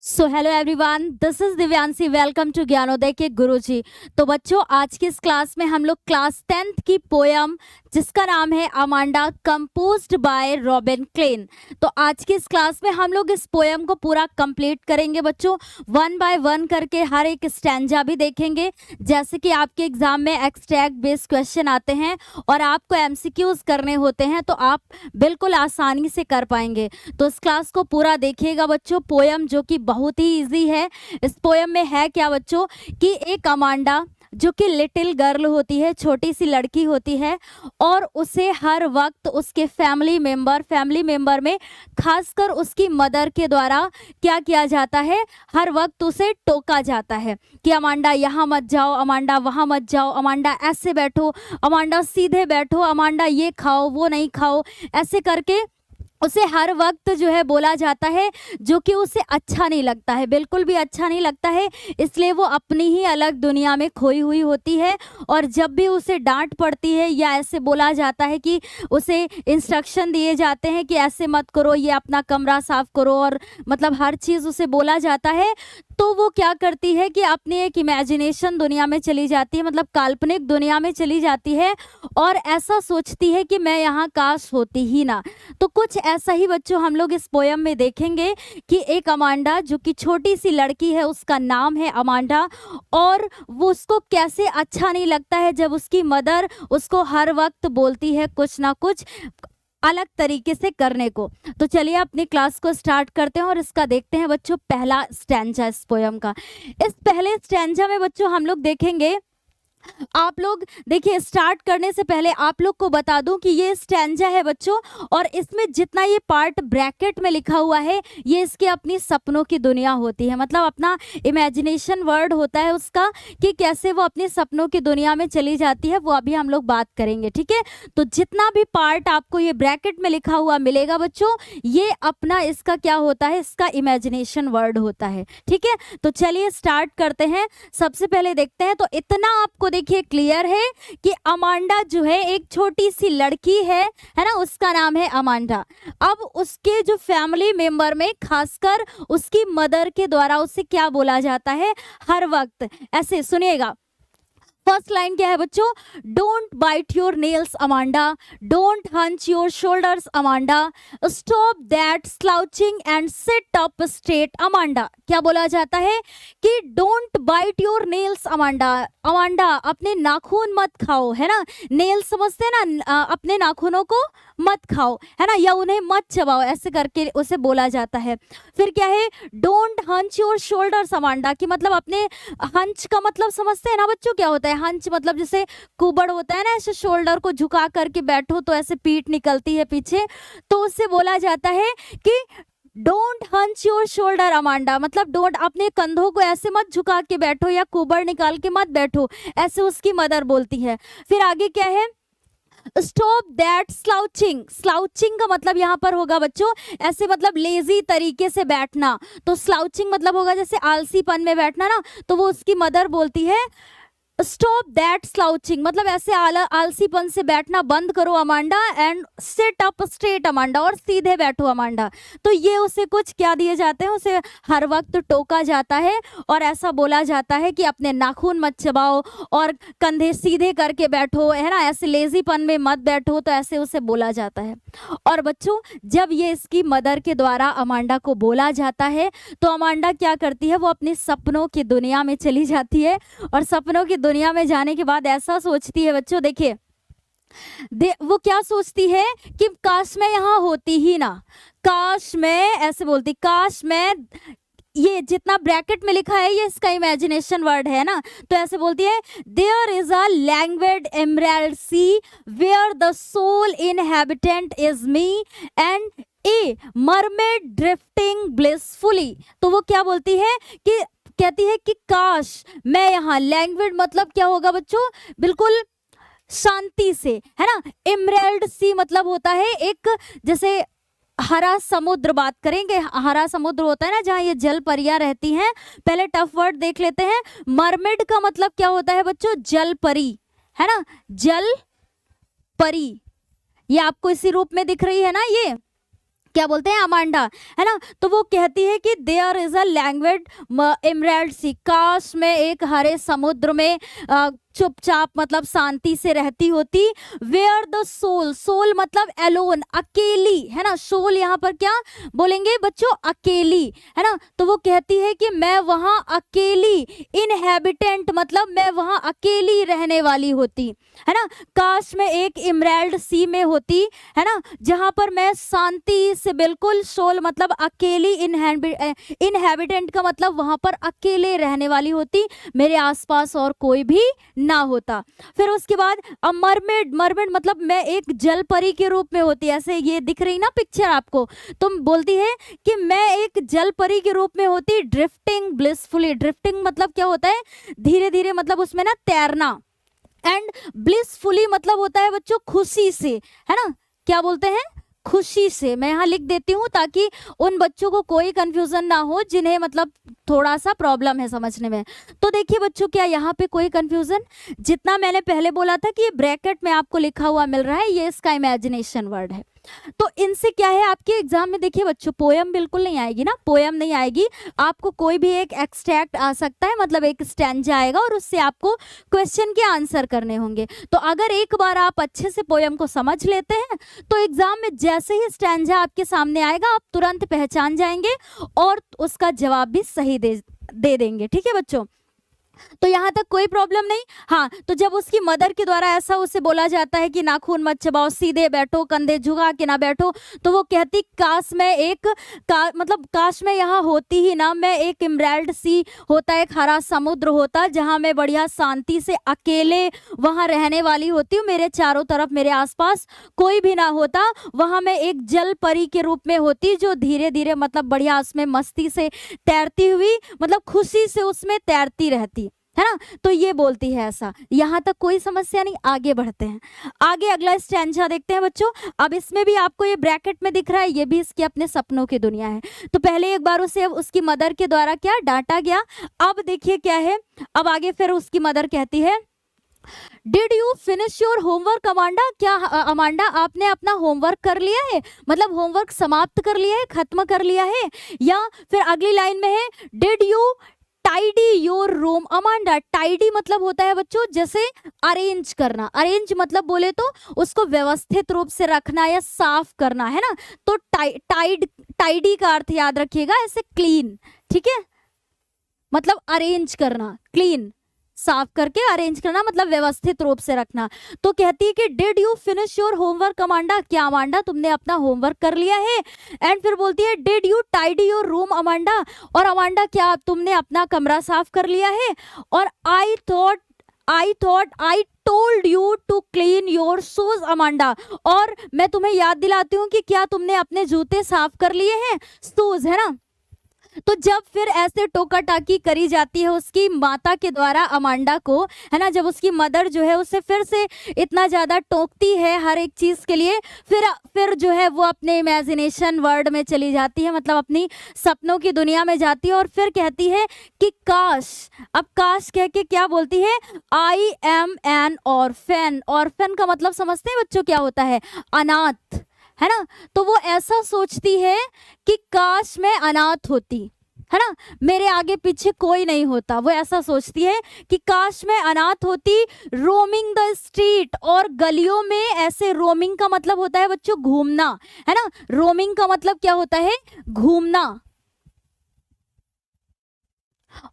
So hello everyone, this is Divyanshi. Welcome to Gyanoday के गुरुजी। तो बच्चों, आज की इस क्लास में हम लोग क्लास 10th की पोयम जिसका नाम है Amanda, composed by Robin Klein. तो आज की इस क्लास में हम लोग इस पोयम को पूरा कंप्लीट करेंगे बच्चों, वन बाय वन करके हर एक स्टैंजा भी देखेंगे। जैसे कि आपके एग्जाम में एक्सट्रैक्ट बेस्ड क्वेश्चन आते हैं और आपको एमसीक्यूज करने होते हैं, तो आप बिल्कुल आसानी से कर पाएंगे। तो इस क्लास को पूरा देखिएगा बच्चों। पोयम जो कि बहुत ही इजी है। इस पोयम में है क्या बच्चों कि एक अमांडा जो कि लिटिल गर्ल होती है, छोटी सी लड़की होती है, और उसे हर वक्त उसके फैमिली मेंबर में खासकर उसकी मदर के द्वारा क्या किया जाता है, हर वक्त उसे टोका जाता है कि अमांडा यहाँ मत जाओ, अमांडा वहाँ मत जाओ, अमांडा ऐसे बैठो, अमांडा सीधे बैठो, अमांडा ये खाओ वो नहीं खाओ, ऐसे करके उसे हर वक्त जो है बोला जाता है, जो कि उसे अच्छा नहीं लगता है, बिल्कुल भी अच्छा नहीं लगता है। इसलिए वो अपनी ही अलग दुनिया में खोई हुई होती है। और जब भी उसे डांट पड़ती है या ऐसे बोला जाता है कि उसे इंस्ट्रक्शन दिए जाते हैं कि ऐसे मत करो, ये अपना कमरा साफ करो, और मतलब हर चीज़ उसे बोला जाता है, तो वो क्या करती है कि अपनी एक इमेजिनेशन दुनिया में चली जाती है, मतलब काल्पनिक दुनिया में चली जाती है, और ऐसा सोचती है कि मैं यहाँ काश होती ही ना। तो कुछ ऐसा ही बच्चों हम लोग इस पोयम में देखेंगे कि एक अमांडा जो कि छोटी सी लड़की है, उसका नाम है अमांडा, और वो उसको कैसे अच्छा नहीं लगता है जब उसकी मदर उसको हर वक्त बोलती है कुछ ना कुछ अलग तरीके से करने को। तो चलिए अपनी क्लास को स्टार्ट करते हैं और इसका देखते हैं बच्चों पहला स्टैंजा इस पोयम का। इस पहले स्टैंजा में बच्चों हम लोग देखेंगे, आप लोग देखिए, स्टार्ट करने से पहले आप लोग को बता दूं कि ये स्टैंजा है बच्चों, और इसमें जितना ये पार्ट ब्रैकेट में लिखा हुआ है, ये इसके अपनी सपनों की दुनिया होती है, मतलब अपना इमेजिनेशन वर्ड होता है उसका, कि कैसे वो अपने सपनों की दुनिया में चली जाती है, वो अभी हम लोग बात करेंगे। ठीक है, तो जितना भी पार्ट आपको ये ब्रैकेट में लिखा हुआ मिलेगा बच्चों, ये अपना इसका क्या होता है, इसका इमेजिनेशन वर्ड होता है। ठीक है, तो चलिए स्टार्ट करते हैं। सबसे पहले देखते हैं, तो इतना आपको देखिए क्लियर है कि अमांडा जो है एक छोटी सी लड़की है ना, उसका नाम है अमांडा। अब उसके जो फैमिली मेंबर में खासकर उसकी मदर के द्वारा उसे क्या बोला जाता है हर वक्त, ऐसे सुनिएगा। फर्स्ट लाइन क्या है बच्चों, don't bite your nails Amanda, don't hunch your shoulders Amanda, stop that slouching and sit up straight Amanda. क्या बोला जाता है कि don't bite your nails Amanda, Amanda अपने नाखून मत खाओ, है ना, नेल समझते हैं ना, अपने नाखूनों को मत खाओ, है ना, या उन्हें मत चबाओ, ऐसे करके उसे बोला जाता है। फिर क्या है, don't hunch your shoulders Amanda, की मतलब अपने हंच का मतलब समझते हैं ना बच्चों, क्या होता है हंच, मतलब जैसे कुबड़ होता है ना, ऐसे शोल्डर को झुका करके बैठो तो ऐसे पीठ निकलती है पीछे, तो उससे बोला जाता है कि don't hunch your shoulder Amanda, मतलब डोंट, अपने कंधों को ऐसे मत झुका के बैठो या कुबड़ निकाल के मत बैठो, ऐसे उसकी मदर बोलती है। फिर आगे क्या है, स्टॉप दैट स्लाउचिंग, स्लाउचिंग का मतलब यहाँ पर होगा बच्चों ऐसे, मतलब लेजी तरीके से बैठना, तो स्लाउचिंग मतलब होगा जैसे आलसीपन में बैठना ना, तो वो उसकी मदर बोलती है स्टॉप दैट स्लाउचिंग, मतलब ऐसे आलसीपन से बैठना बंद करो Amanda, and sit up straight Amanda, और सीधे बैठो अमांडा। तो ये उसे कुछ क्या दिए जाते हैं, उसे हर वक्त टोका जाता है और ऐसा बोला जाता है कि अपने नाखून मत चबाओ और कंधे सीधे करके बैठो, है ना, ऐसे लेजीपन में मत बैठो, तो ऐसे उसे बोला जाता है। और बच्चों जब ये इसकी मदर के द्वारा अमांडा को बोला जाता है, तो अमांडा क्या करती है, वो अपने सपनों की दुनिया में चली जाती है, और सपनों की दुनिया में जाने के बाद ऐसा सोचती है बच्चों, देखिए वो क्या सोचती है कि काश मैं यहाँ होती ही ना, काश मैं, ऐसे बोलती, काश मैं, ये जितना ब्रैकेट में लिखा है ये इसका इमेजिनेशन वर्ड है ना, तो ऐसे बोलती है, there is a languid emerald sea where the sole inhabitant is me and a mermaid drifting blissfully. तो वो क्या बोलती है कि कहती है कि काश मैं यहाँ, लैंग्वेज मतलब क्या होगा बच्चों, बिल्कुल शांति से, है ना, एमराल्ड सी मतलब होता है एक, जैसे हरा समुद्र बात करेंगे, हरा समुद्र होता है ना जहाँ ये जल परियां रहती हैं। पहले टफ वर्ड देख लेते हैं। मरमेड का मतलब क्या होता है बच्चों, जल परी, है ना, जल परी, ये आपको इसी रूप में दिख रही है ना, ये क्या बोलते हैं, अमांडा, है ना। तो वो कहती है कि there is a language emerald sea, काश में एक हरे समुद्र में चुपचाप मतलब शांति से रहती होती। वेयर द सोल, सोल मतलब एलोन, अकेली, है ना। सोल यहाँ पर क्या बोलेंगे बच्चों, अकेली, है ना। तो वो कहती है कि मैं वहाँ अकेली, इनहेबिटेंट मतलब मैं वहाँ अकेली रहने वाली होती, है ना। काश में एक इमराल्ड सी में होती, है ना, जहाँ पर मैं शांति से बिल्कुल, सोल मतलब अकेली, इनहेबिटेंट का मतलब वहाँ पर अकेले रहने वाली होती, मेरे आसपास और कोई भी ना होता। फिर उसके बाद मरमेड, मरमेड मतलब मैं एक जल परी के रूप में होती, ऐसे ये दिख रही ना पिक्चर आपको, तुम बोलती है कि मैं एक जल परी के रूप में होती। ड्रिफ्टिंग ब्लिसफुली, ड्रिफ्टिंग मतलब क्या होता है, धीरे धीरे मतलब उसमें ना तैरना। एंड ब्लिसफुली मतलब होता है बच्चों खुशी से, है ना। क्या बोलते हैं, खुशी से। मैं यहाँ लिख देती हूँ ताकि उन बच्चों को कोई कंफ्यूजन ना हो जिन्हें मतलब थोड़ा सा प्रॉब्लम है समझने में। तो देखिए बच्चों, क्या यहाँ पे कोई कंफ्यूजन, जितना मैंने पहले बोला था कि ये ब्रैकेट में आपको लिखा हुआ मिल रहा है, ये इसका इमेजिनेशन वर्ड है। तो इनसे क्या है, आपके एग्जाम में देखिए बच्चों, पोयम बिल्कुल नहीं आएगी ना, पोयम नहीं आएगी, आपको कोई भी एक एक्सट्रैक्ट आ सकता है, मतलब एक स्टैंजा आएगा और उससे आपको क्वेश्चन के आंसर करने होंगे। तो अगर एक बार आप अच्छे से पोयम को समझ लेते हैं तो एग्जाम में जैसे ही स्टैंजा आपके सामने आएगा आप तुरंत पहचान जाएंगे और उसका जवाब भी सही दे देंगे। ठीक है बच्चों, तो यहाँ तक कोई प्रॉब्लम नहीं। हाँ, तो जब उसकी मदर के द्वारा ऐसा उसे बोला जाता है कि नाखून मत चबाओ, सीधे बैठो, कंधे झुका के ना बैठो, तो वो कहती काश मैं एक मतलब काश मैं यहाँ होती ही ना, मैं एक इमराल्ड सी होता, एक हरा समुद्र होता जहाँ मैं बढ़िया शांति से अकेले वहाँ रहने वाली होती हूँ, मेरे चारों तरफ मेरे आसपास कोई भी ना होता, वहाँ मैं एक जल परी के रूप में होती जो धीरे धीरे मतलब बढ़िया उसमें मस्ती से तैरती हुई, मतलब खुशी से उसमें तैरती रहती, है ना। तो ये बोलती है ऐसा। यहाँ तक कोई समस्या नहीं, आगे बढ़ते हैं। आगे अगला स्टैंजा देखते हैं बच्चों। अब इसमें भी आपको ये ब्रैकेट में दिख रहा है, ये भी इसकी अपने सपनों की दुनिया है। तो पहले एक बार उसे उसकी मदर के द्वारा क्या डांटा गया, अब देखिए क्या है, अब आगे फिर उसकी मदर कहती है did you finish your homework Amanda, क्या अमांडा आपने अपना होमवर्क कर लिया है, मतलब होमवर्क समाप्त कर लिया है, खत्म कर लिया है। या फिर अगली लाइन में है did you tidy your room Amanda, tidy मतलब होता है बच्चों जैसे अरेंज करना, अरेंज मतलब बोले तो उसको व्यवस्थित रूप से रखना या साफ करना, है ना। तो टाइडी का अर्थ याद रखिएगा ऐसे क्लीन, ठीक है, मतलब अरेंज करना, क्लीन साफ करके अरेंज करना मतलब व्यवस्थित रूप से रखना। तो कहती है कि did you finish your homework Amanda, क्या अमांडा तुमने अपना होमवर्क कर लिया है। एंड फिर बोलती है did you tidy your room Amanda, और अमांडा क्या तुमने अपना कमरा साफ कर लिया है। और I thought I told you to clean your shoes Amanda, और मैं तुम्हें याद दिलाती हूँ कि क्या तुमने अपने जूते साफ कर लिए हैं, शूज, है ना। तो जब फिर ऐसे टोका टाकी करी जाती है उसकी माता के द्वारा अमांडा को, है ना, जब उसकी मदर जो है उसे फिर से इतना ज़्यादा टोकती है हर एक चीज़ के लिए, फिर जो है वो अपने इमेजिनेशन वर्ल्ड में चली जाती है, मतलब अपनी सपनों की दुनिया में जाती है और फिर कहती है कि काश, अब काश कह के क्या बोलती है, I am an orphan. Orphan का मतलब समझते हैं बच्चों क्या होता है, अनाथ, है ना। तो वो ऐसा सोचती है कि काश मैं अनाथ होती, है ना, मेरे आगे पीछे कोई नहीं होता, वो ऐसा सोचती है कि काश मैं अनाथ होती। रोमिंग द स्ट्रीट, और गलियों में ऐसे, रोमिंग का मतलब होता है बच्चों घूमना, है ना, रोमिंग का मतलब क्या होता है, घूमना,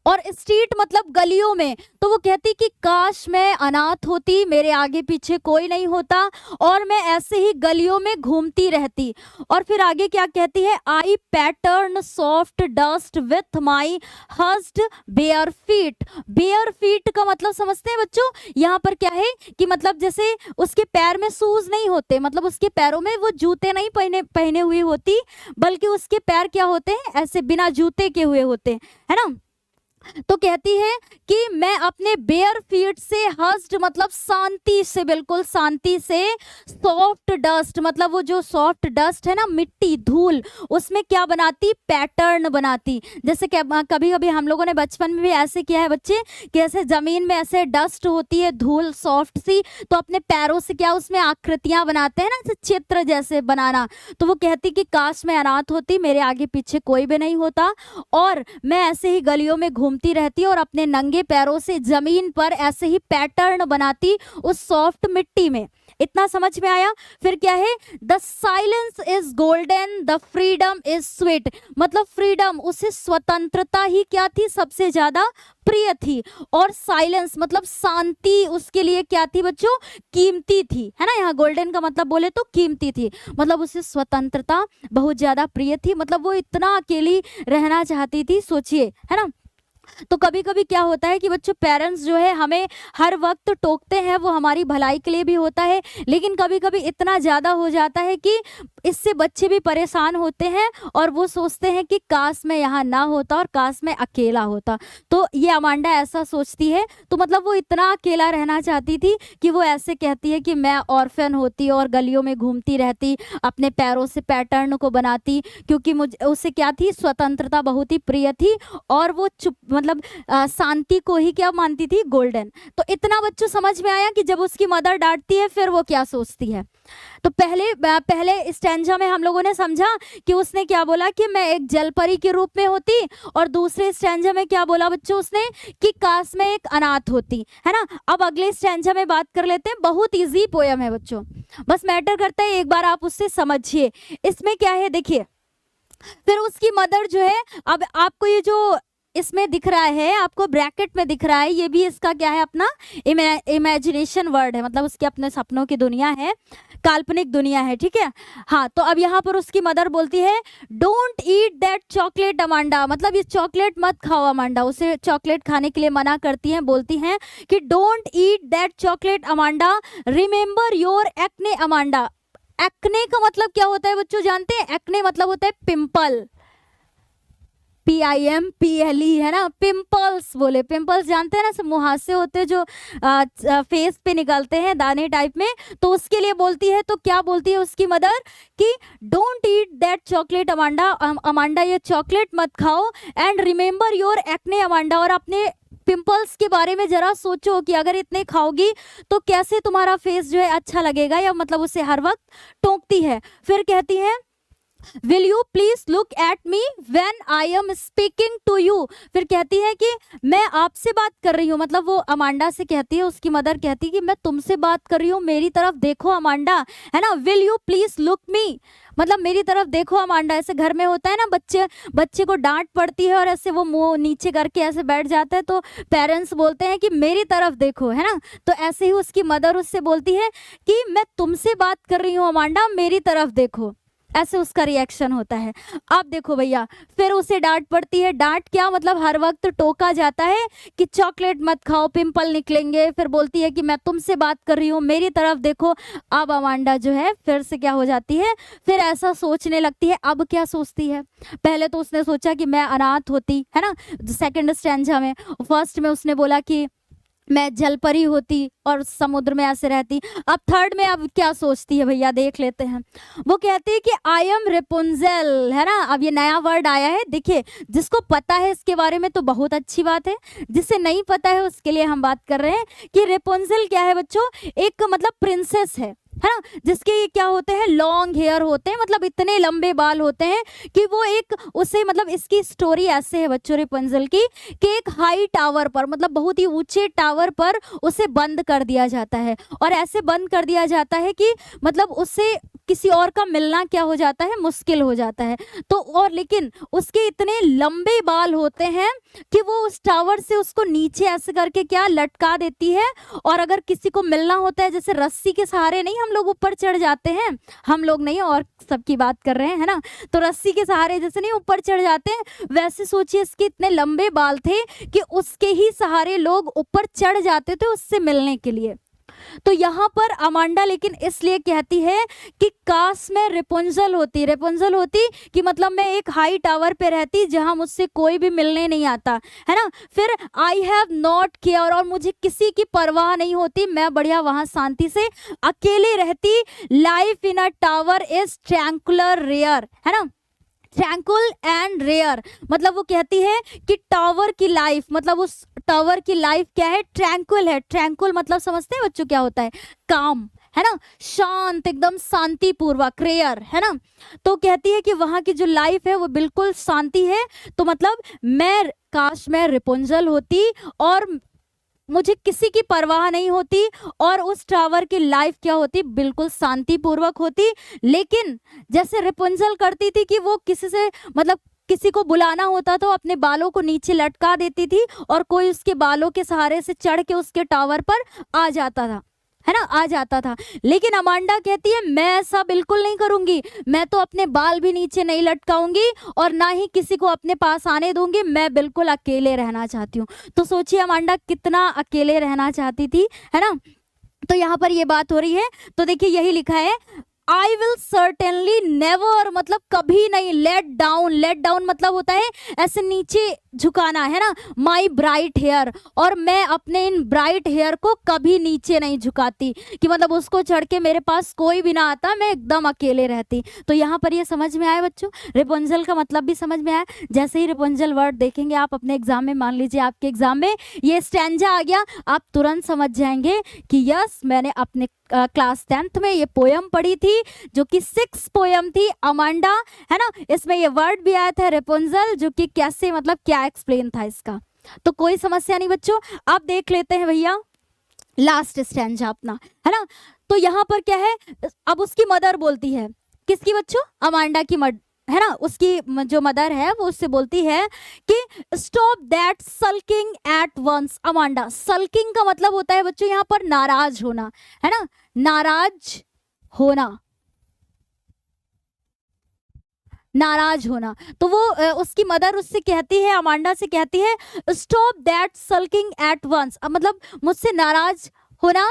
और स्ट्रीट मतलब गलियों में। तो वो कहती कि काश मैं अनाथ होती, मेरे आगे पीछे कोई नहीं होता और मैं ऐसे ही गलियों में घूमती रहती। और फिर आगे क्या कहती है, I pattern soft dust with my hushed bare feet. Bare feet का मतलब समझते हैं बच्चों, यहाँ पर क्या है कि मतलब जैसे उसके पैर में शूज नहीं होते, मतलब उसके पैरों में वो जूते नहीं पहने हुए होती, बल्कि उसके पैर क्या होते हैं, ऐसे बिना जूते के हुए होते हैं, है ना। तो कहती है कि मैं अपने बेयर फीट से हस्ड मतलब शांति से, बिल्कुल शांति से, सॉफ्ट डस्ट मतलब वो जो सॉफ्ट डस्ट है ना, मिट्टी धूल, उसमें क्या बनाती, पैटर्न बनाती। जैसे कभी कभी हम लोगों ने बचपन में भी ऐसे किया है बच्चे कि ऐसे जमीन में ऐसे डस्ट होती है, धूल सॉफ्ट सी, तो अपने पैरों से क्या उसमें आकृतियां बनाते हैं ना, जैसे चित्र जैसे बनाना। तो वो कहती कि काश मैं अनाथ होती, मेरे आगे पीछे कोई भी नहीं होता और मैं ऐसे ही गलियों में घूमती रहती और अपने नंगे पैरों से जमीन पर ऐसे ही पैटर्न बनाती उस सॉफ्ट मिट्टी में। इतना समझ में आया। फिर क्या है, the silence is golden, the freedom is sweet, मतलब फ्रीडम, उसे स्वतंत्रता ही क्या थी, सबसे ज्यादा प्रिय थी, और साइलेंस मतलब शांति उसके लिए क्या थी बच्चों, कीमती थी, है ना। यहाँ गोल्डन का मतलब बोले तो कीमती थी, मतलब उसे स्वतंत्रता बहुत ज्यादा प्रिय थी, मतलब वो इतना अकेली रहना चाहती थी, सोचिए, है ना। तो कभी कभी क्या होता है कि बच्चों पेरेंट्स जो है हमें हर वक्त टोकते हैं, वो हमारी भलाई के लिए भी होता है, लेकिन कभी कभी इतना ज़्यादा हो जाता है कि इससे बच्चे भी परेशान होते हैं और वो सोचते हैं कि काश मैं यहाँ ना होता और काश मैं अकेला होता। तो ये अमांडा ऐसा सोचती है, तो मतलब वो इतना अकेला रहना चाहती थी कि वो ऐसे कहती है कि मैं ऑर्फन होती और गलियों में घूमती रहती, अपने पैरों से पैटर्न को बनाती, क्योंकि मुझे उसे क्या थी, स्वतंत्रता बहुत ही प्रिय थी और वो चुप मतलब शांति को ही क्या मानती थी, गोल्डन। तो इतना बच्चों समझ में आया कि जब उसकी मदर डांटती है फिर वो क्या सोचती है। तो पहले स्टैंजा में हम लोगों ने समझा कि उसने क्या बोला कि मैं एक जलपरी के रूप में होती, और दूसरे स्टैंजा में क्या बोला बच्चों उसने कि काश मैं एक अनाथ होती, है ना। अब अगले स्टैंजा में बात कर लेते हैं, बहुत इजी पोयम है बच्चों, बस मैटर करता है एक बार आप उससे समझिए। इसमें क्या है देखिए, फिर उसकी मदर जो है, अब आपको ये जो इसमें दिख रहा है, आपको ब्रैकेट में दिख रहा है, ये भी इसका क्या है, अपना इमेजिनेशन वर्ड है, मतलब उसके अपने सपनों की दुनिया है, काल्पनिक दुनिया है, ठीक है। हाँ, तो अब यहाँ पर उसकी मदर बोलती है don't eat that chocolate Amanda, मतलब ये चॉकलेट मत खाओ अमांडा, उसे चॉकलेट खाने के लिए मना करती हैं, बोलती हैं कि don't eat that chocolate Amanda, remember your acne Amanda. Acne का मतलब क्या होता है बच्चों, जानते हैं, एक्ने मतलब होता है पिंपल, PIMPLE, है ना, पिंपल्स बोले, पिंपल्स जानते हैं ना, सब मुहासे होते हैं जो फेस पे निकलते हैं दाने टाइप में, तो उसके लिए बोलती है। तो क्या बोलती है उसकी मदर कि don't eat that chocolate Amanda, Amanda ये चॉकलेट मत खाओ, and remember your acne Amanda, और अपने पिंपल्स के बारे में जरा सोचो कि अगर इतने खाओगी तो कैसे तुम्हारा फेस जो है अच्छा लगेगा, या मतलब उसे हर वक्त टोकती है। फिर कहती है will you please look at me when I am speaking to you, फिर कहती है कि मैं आपसे बात कर रही हूँ, मतलब वो अमांडा से कहती है, उसकी मदर कहती है कि मैं तुमसे बात कर रही हूँ, मेरी तरफ देखो अमांडा, है ना। विल यू प्लीज लुक मी, मतलब मेरी तरफ देखो अमांडा। ऐसे घर में होता है ना, बच्चे को डांट पड़ती है और ऐसे वो मुंह नीचे करके ऐसे बैठ जाता है, तो पेरेंट्स बोलते हैं कि मेरी तरफ देखो, है ना। तो ऐसे ही उसकी मदर उससे बोलती है कि मैं तुमसे बात कर रही हूँ अमांडा, मेरी तरफ देखो, ऐसे उसका रिएक्शन होता है। अब देखो भैया, फिर उसे डांट पड़ती है, डांट क्या मतलब हर वक्त टोका जाता है कि चॉकलेट मत खाओ, पिंपल निकलेंगे, फिर बोलती है कि मैं तुमसे बात कर रही हूँ, मेरी तरफ देखो। अब अमांडा जो है फिर से क्या हो जाती है, फिर ऐसा सोचने लगती है। अब क्या सोचती है, पहले तो उसने सोचा कि मैं अनाथ होती, है ना, सेकंड स्टैंजा में। फर्स्ट में उसने बोला कि मैं जलपरी होती और समुद्र में ऐसे रहती। अब थर्ड में अब क्या सोचती है भैया, देख लेते हैं। वो कहती है कि आई एम रेपुंजेल, है ना। अब ये नया वर्ड आया है, देखिए जिसको पता है इसके बारे में तो बहुत अच्छी बात है, जिसे नहीं पता है उसके लिए हम बात कर रहे हैं कि रेपुंजेल क्या है बच्चों, एक मतलब प्रिंसेस है ना, जिसके क्या होते हैं, लॉन्ग हेयर होते हैं, मतलब इतने लंबे बाल होते हैं कि वो एक उसे मतलब इसकी स्टोरी ऐसे है बच्चों रेपुंजेल की कि एक हाई टावर पर, मतलब बहुत ही ऊंचे टावर पर उसे बंद कर दिया जाता है, और ऐसे बंद कर दिया जाता है कि मतलब उससे किसी और का मिलना क्या हो जाता है, मुश्किल हो जाता है। तो और लेकिन उसके इतने लंबे बाल होते हैं कि वो उस टावर से उसको नीचे ऐसे करके क्या लटका देती है, और अगर किसी को मिलना होता है, जैसे रस्सी के सहारे नहीं हम लोग ऊपर चढ़ जाते हैं, हम लोग नहीं और सबकी बात कर रहे हैं, है ना, तो रस्सी के सहारे जैसे नहीं ऊपर चढ़ जाते हैं, वैसे सोचिए इसके इतने लंबे बाल थे कि उसके ही सहारे लोग ऊपर चढ़ जाते थे उससे मिलने के लिए। तो यहाँ पर अमांडा लेकिन इसलिए कहती है कि काश मैं रेपुंजल होती, रेपुंजल होती कि मतलब मैं एक हाई टावर पे रहती जहाँ मुझसे कोई भी मिलने नहीं आता, है ना। फिर आई हैव नॉट केयर, और मुझे किसी की परवाह नहीं होती, मैं बढ़िया वहाँ शांति से अकेले रहती। Life in a tower is tranquil rare, है ना, ट्रैंकुल एंड रेयर। मतलब वो कहती है कि टावर की लाइफ, मतलब उस टावर की लाइफ क्या है, ट्रैंकुल है। ट्रैंकुल मतलब समझते हैं बच्चों क्या होता है, काम, है ना, शांत, एकदम शांतिपूर्वक, रेयर, है ना। तो कहती है कि वहाँ की जो लाइफ है वो बिल्कुल शांति है। तो मतलब मैं, काश मैं रेपुंजल होती और मुझे किसी की परवाह नहीं होती, और उस टावर की लाइफ क्या होती, बिल्कुल शांतिपूर्वक होती। लेकिन जैसे रेपुंजल करती थी कि वो किसी से, मतलब किसी को बुलाना होता तो अपने बालों को नीचे लटका देती थी और कोई उसके बालों के सहारे से चढ़ के उसके टावर पर आ जाता था, है ना, आ जाता था। लेकिन अमांडा कहती है मैं ऐसा बिल्कुल नहीं करूंगी, मैं तो अपने बाल भी नीचे नहीं लटकाऊंगी और ना ही किसी को अपने पास आने दूंगी, मैं बिल्कुल अकेले रहना चाहती हूँ। तो सोचिए अमांडा कितना अकेले रहना चाहती थी, है ना। तो यहाँ पर ये बात हो रही है, तो देखिए यही लिखा है, आई विल सर्टेनली नेवर, मतलब कभी नहीं, लेट डाउन, लेट डाउन मतलब होता है ऐसे नीचे झुकाना, है ना, माई ब्राइट हेयर, और मैं अपने इन ब्राइट हेयर को कभी नीचे नहीं झुकाती, कि मतलब उसको चढ़ के मेरे पास कोई भी ना आता, मैं एकदम अकेले रहती। तो यहाँ पर ये समझ में आया बच्चों, रेपुंजल का मतलब भी समझ में आया। जैसे ही रेपुंजल वर्ड देखेंगे आप अपने एग्जाम में, मान लीजिए आपके एग्जाम में ये स्टैंजा आ गया, आप तुरंत समझ जाएंगे कि यस मैंने अपने क्लास 10th में ये पोयम पढ़ी थी, जो कि 6 पोयम थी, अमांडा, है ना। इसमें ये वर्ड भी आया था रेपुंजल, जो कि कैसे, मतलब क्या एक्सप्लेन था इसका। तो कोई समस्या नहीं बच्चों, आप देख लेते हैं भैया लास्ट स्टैंजा अपना, है ना। तो यहाँ पर क्या है, अब उसकी मदर बोलती है, किसकी बच्चों, अमांडा की है ना, उसकी जो मदर है वो उससे बोलती है कि stop that sulking at once. Amanda, sulking का मतलब होता है बच्चों यहाँ पर नाराज होना, है ना, नाराज होना, नाराज होना। तो वो उसकी मदर उससे कहती है, अमांडा से कहती है, stop that sulking at once, मतलब मुझसे नाराज होना,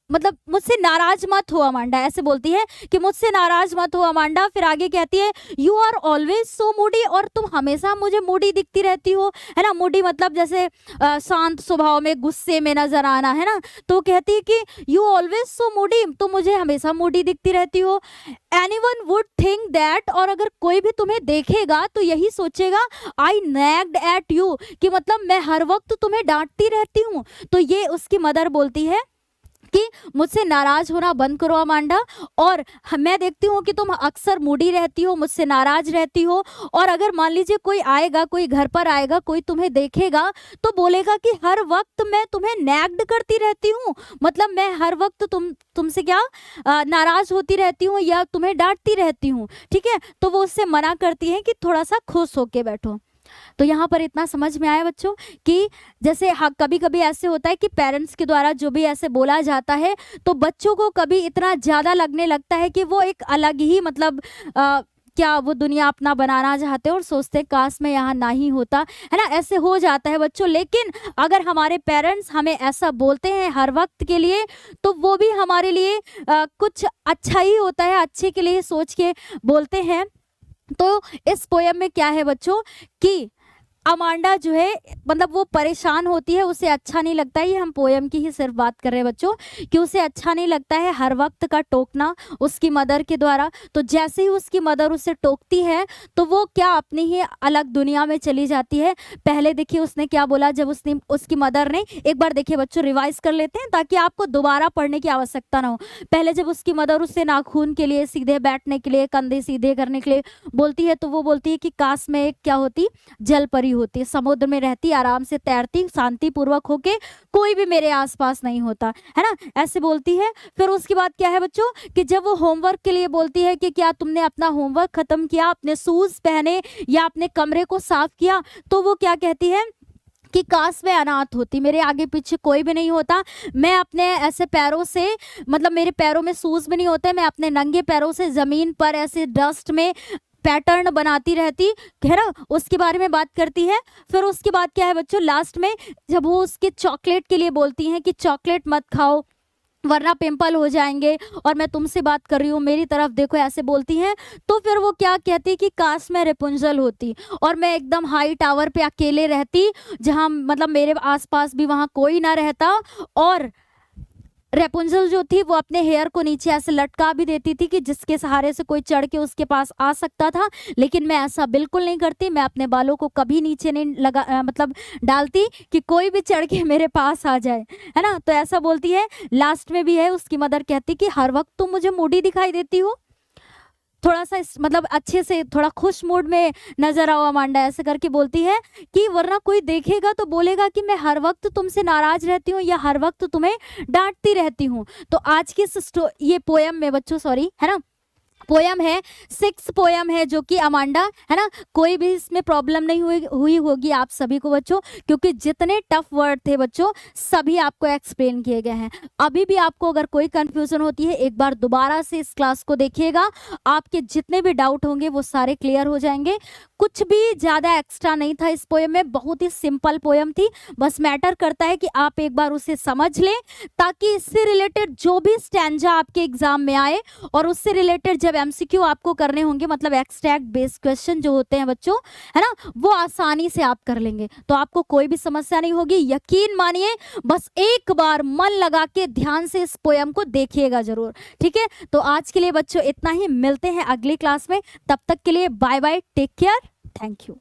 मतलब मुझसे नाराज मत हो अमांडा, ऐसे बोलती है कि मुझसे नाराज मत हो अमांडा। फिर आगे कहती है, you are always so moody, और तुम हमेशा मुझे मूडी दिखती रहती हो, है ना। मूडी मतलब जैसे शांत स्वभाव में, गुस्से में नजर आना, है ना। तो कहती है कि यू ऑलवेज सो मूडी, तुम मुझे हमेशा मूडी दिखती रहती हो। एनीवन वुड थिंक दैट, और अगर कोई भी तुम्हें देखेगा तो यही सोचेगा, आई नैग्ड एट यू, कि मतलब मैं हर वक्त तुम्हें डांटती रहती हूँ। तो ये उसकी मदर बोलती है कि मुझसे नाराज होना बंद करो अमांडा, और मैं देखती हूँ कि तुम अक्सर मूडी रहती हो, मुझसे नाराज रहती हो, और अगर मान लीजिए कोई आएगा, कोई घर पर आएगा, कोई तुम्हें देखेगा तो बोलेगा कि हर वक्त मैं तुम्हें नैग्ड करती रहती हूँ, मतलब मैं हर वक्त तुमसे क्या नाराज होती रहती हूँ या तुम्हें डांटती रहती हूँ, ठीक है। तो वो उससे मना करती है कि थोड़ा सा खुश होके बैठो। तो यहाँ पर इतना समझ में आया बच्चों कि जैसे हाँ, कभी कभी ऐसे होता है कि पेरेंट्स के द्वारा जो भी ऐसे बोला जाता है तो बच्चों को कभी इतना ज़्यादा लगने लगता है कि वो एक अलग ही, मतलब क्या वो दुनिया अपना बनाना चाहते हैं और सोचते हैं काश मैं यहाँ ना ही होता, है ना। ऐसे हो जाता है बच्चों। लेकिन अगर हमारे पेरेंट्स हमें ऐसा बोलते हैं हर वक्त के लिए, तो वो भी हमारे लिए कुछ अच्छा ही होता है, अच्छे के लिए सोच के बोलते हैं। तो इस पोयम में क्या है बच्चों कि अमांडा जो है, मतलब वो परेशान होती है, उसे अच्छा नहीं लगता है, ये हम पोयम की ही सिर्फ बात कर रहे हैं बच्चों, कि उसे अच्छा नहीं लगता है हर वक्त का टोकना उसकी मदर के द्वारा। तो जैसे ही उसकी मदर उसे टोकती है तो वो क्या अपनी ही अलग दुनिया में चली जाती है। पहले देखिए उसने क्या बोला, जब उसकी मदर ने, एक बार देखिए बच्चों रिवाइज कर लेते हैं ताकि आपको दोबारा पढ़ने की आवश्यकता ना हो। पहले जब उसकी मदर उससे नाखून के लिए, सीधे बैठने के लिए, कंधे सीधे करने के लिए बोलती है, तो वो बोलती है कि काश में एक क्या होती, जल परी होती, समुद्र में रहती, आराम से तैरती, शांतिपूर्वक होके, कोई भी मेरे आसपास नहीं होता, है ना, ऐसे बोलती है। फिर उसके बाद क्या है बच्चों कि जब वो होमवर्क के लिए बोलती है कि क्या तुमने अपना होमवर्क खत्म किया, अपने शूज पहने या अपने कमरे को साफ किया, तो वो क्या कहती है कि काश मैं अनाथ होती, मेरे आगे पीछे कोई भी नहीं होता, मैं अपने ऐसे पैरों से, मतलब मेरे पैरों में शूज भी नहीं होते, मैं अपने नंगे पैरों से जमीन पर ऐसे डस्ट में पैटर्न बनाती रहती, है ना। उसके बारे में बात करती है। फिर उसके बाद क्या है बच्चों, लास्ट में जब वो उसके चॉकलेट के लिए बोलती हैं कि चॉकलेट मत खाओ, वरना पिंपल हो जाएंगे और मैं तुमसे बात कर रही हूँ, मेरी तरफ देखो, ऐसे बोलती हैं। तो फिर वो क्या कहती कि काश मैं रेपुंजल होती और मैं एकदम हाई टावर पे अकेले रहती, जहाँ मतलब मेरे आसपास भी वहाँ कोई ना रहता, और रेपुंजल जो थी वो अपने हेयर को नीचे ऐसे लटका भी देती थी कि जिसके सहारे से कोई चढ़ के उसके पास आ सकता था। लेकिन मैं ऐसा बिल्कुल नहीं करती, मैं अपने बालों को कभी नीचे नहीं मतलब डालती कि कोई भी चढ़ के मेरे पास आ जाए, है ना। तो ऐसा बोलती है। लास्ट में भी है, उसकी मदर कहती कि हर वक्त तुम मुझे मूडी दिखाई देती हो, थोड़ा सा मतलब अच्छे से थोड़ा खुश मूड में नजर आओ अमांडा, ऐसे करके बोलती है कि वरना कोई देखेगा तो बोलेगा कि मैं हर वक्त तुमसे नाराज रहती हूँ या हर वक्त तुम्हें डांटती रहती हूँ। तो आज की ये पोयम में बच्चों, सॉरी, है ना, पोयम है, 6 पोयम है जो कि अमांडा, है ना, कोई भी इसमें प्रॉब्लम नहीं हुई होगी आप सभी को बच्चों, क्योंकि जितने टफ वर्ड थे बच्चों सभी आपको एक्सप्लेन किए गए हैं। अभी भी आपको अगर कोई कंफ्यूजन होती है, एक बार दोबारा से इस क्लास को देखिएगा, आपके जितने भी डाउट होंगे वो सारे क्लियर हो जाएंगे। कुछ भी ज़्यादा एक्स्ट्रा नहीं था इस पोयम में, बहुत ही सिंपल पोयम थी। बस मैटर करता है कि आप एक बार उसे समझ लें, ताकि इससे रिलेटेड जो भी स्टैंजा आपके एग्जाम में आए और उससे रिलेटेड जब एमसीक्यू आपको करने होंगे, मतलब एक्सट्रैक्ट बेस्ड क्वेश्चन जो होते हैं बच्चों, है ना, वो आसानी से आप कर लेंगे, तो आपको कोई भी समस्या नहीं होगी। यकीन मानिए, बस एक बार मन लगा के ध्यान से इस पोयम को देखिएगा जरूर, ठीक है। तो आज के लिए बच्चों इतना ही, मिलते हैं अगली क्लास में, तब तक के लिए bye bye, take care, thank you.